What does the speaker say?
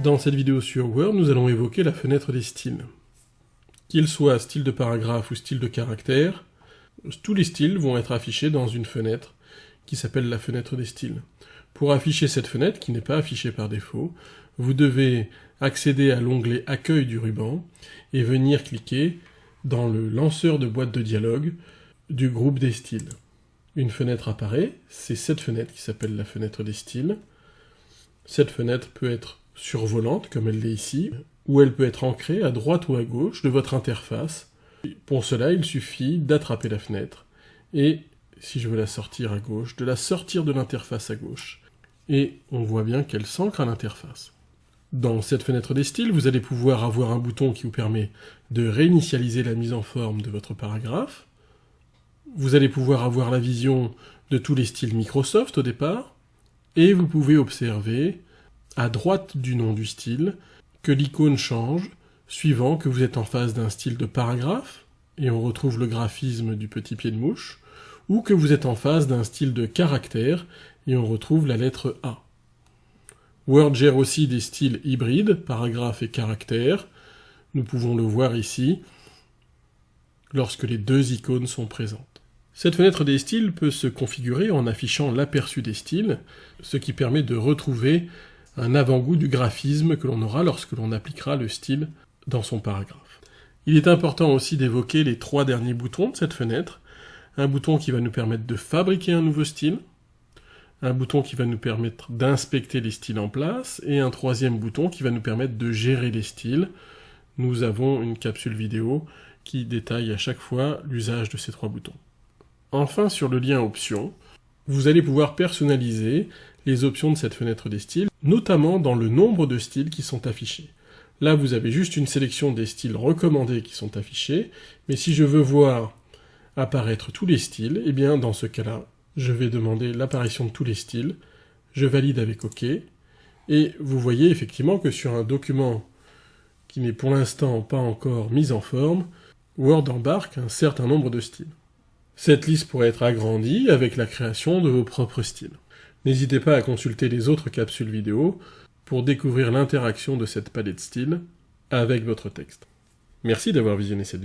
Dans cette vidéo sur Word, nous allons évoquer la fenêtre des styles. Qu'ils soient style de paragraphe ou style de caractère, tous les styles vont être affichés dans une fenêtre qui s'appelle la fenêtre des styles. Pour afficher cette fenêtre, qui n'est pas affichée par défaut, vous devez accéder à l'onglet « Accueil » du ruban et venir cliquer dans le lanceur de boîte de dialogue du groupe des styles. Une fenêtre apparaît, c'est cette fenêtre qui s'appelle la fenêtre des styles. Cette fenêtre peut être survolante, comme elle l'est ici, ou elle peut être ancrée à droite ou à gauche de votre interface. Pour cela, il suffit d'attraper la fenêtre, et si je veux la sortir à gauche, de la sortir de l'interface à gauche. Et on voit bien qu'elle s'ancre à l'interface. Dans cette fenêtre des styles, vous allez pouvoir avoir un bouton qui vous permet de réinitialiser la mise en forme de votre paragraphe. Vous allez pouvoir avoir la vision de tous les styles Microsoft au départ, et vous pouvez observer, à droite du nom du style, que l'icône change suivant que vous êtes en face d'un style de paragraphe, et on retrouve le graphisme du petit pied de mouche, ou que vous êtes en face d'un style de caractère, et on retrouve la lettre A. Word gère aussi des styles hybrides, paragraphe et caractère. Nous pouvons le voir ici, lorsque les deux icônes sont présentes. Cette fenêtre des styles peut se configurer en affichant l'aperçu des styles, ce qui permet de retrouver un avant-goût du graphisme que l'on aura lorsque l'on appliquera le style dans son paragraphe. Il est important aussi d'évoquer les trois derniers boutons de cette fenêtre. Un bouton qui va nous permettre de fabriquer un nouveau style, un bouton qui va nous permettre d'inspecter les styles en place, et un troisième bouton qui va nous permettre de gérer les styles. Nous avons une capsule vidéo qui détaille à chaque fois l'usage de ces trois boutons. Enfin, sur le lien options, vous allez pouvoir personnaliser les options de cette fenêtre des styles, notamment dans le nombre de styles qui sont affichés. Là, vous avez juste une sélection des styles recommandés qui sont affichés, mais si je veux voir apparaître tous les styles, eh bien, dans ce cas-là, je vais demander l'apparition de tous les styles, je valide avec OK, et vous voyez effectivement que sur un document qui n'est pour l'instant pas encore mis en forme, Word embarque un certain nombre de styles. Cette liste pourrait être agrandie avec la création de vos propres styles. N'hésitez pas à consulter les autres capsules vidéo pour découvrir l'interaction de cette palette style avec votre texte. Merci d'avoir visionné cette vidéo.